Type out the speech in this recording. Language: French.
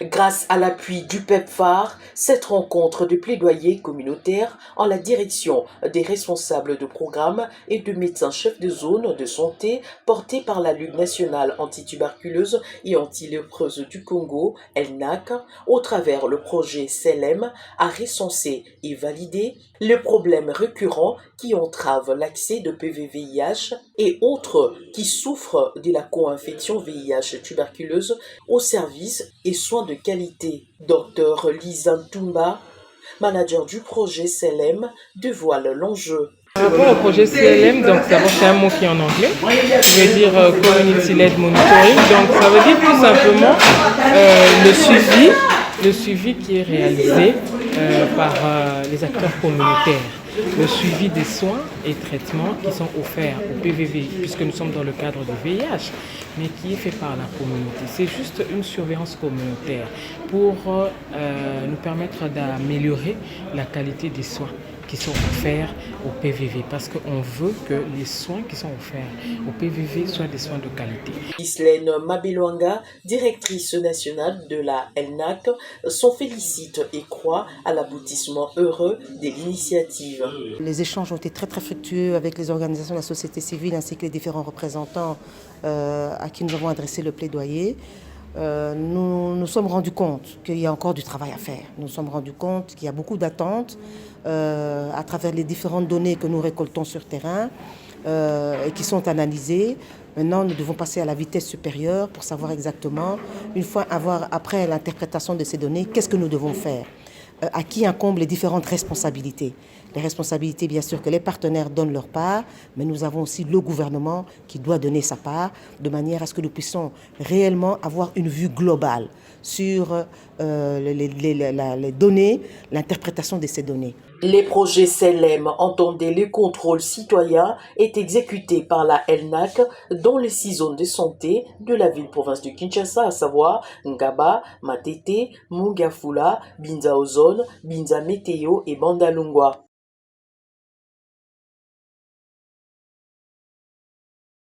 Grâce à l'appui du PEPFAR, cette rencontre de plaidoyer communautaire en la direction des responsables de programme et de médecins chefs de zone de santé portée par la Ligue nationale antituberculeuse et antilépreuse du Congo, LNAC, au travers le projet CELEM, a recensé et validé les problèmes récurrents qui entravent l'accès de PVVIH et autres qui souffrent de la co-infection VIH tuberculeuse aux services et soins de qualité. Dr Lisa Ntumba, manager du projet CELEM, dévoile l'enjeu. Par rapport au projet CLM, donc d'abord c'est un mot qui est en anglais, qui veut dire Community Led Monitoring, donc ça veut dire tout simplement le suivi qui est réalisé par les acteurs communautaires, le suivi des soins et traitements qui sont offerts au PVV, puisque nous sommes dans le cadre du VIH, mais qui est fait par la communauté. C'est juste une surveillance communautaire pour nous permettre d'améliorer la qualité des soins qui sont offerts au PVV, parce qu'on veut que les soins qui sont offerts au PVV soient des soins de qualité. Islaine Mabelwanga, directrice nationale de la LNAC, s'en félicite et croit à l'aboutissement heureux de l'initiative. Les échanges ont été très fructueux avec les organisations de la société civile ainsi que les différents représentants à qui nous avons adressé le plaidoyer. Nous nous sommes rendus compte qu'il y a encore du travail à faire. Nous nous sommes rendus compte qu'il y a beaucoup d'attentes à travers les différentes données que nous récoltons sur terrain et qui sont analysées. Maintenant, nous devons passer à la vitesse supérieure pour savoir exactement, une fois après l'interprétation de ces données, qu'est-ce que nous devons faire, à qui incombent les différentes responsabilités. Les responsabilités, bien sûr, que les partenaires donnent leur part, mais nous avons aussi le gouvernement qui doit donner sa part, de manière à ce que nous puissions réellement avoir une vue globale sur les données, l'interprétation de ces données. Les projets CELEM entendaient le contrôle citoyen est exécuté par la LNAC dans les 6 zones de santé de la ville-province de Kinshasa, à savoir Ngaba, Matete, Mungafula, Binza Ozone, Binza Météo et Bandalungwa.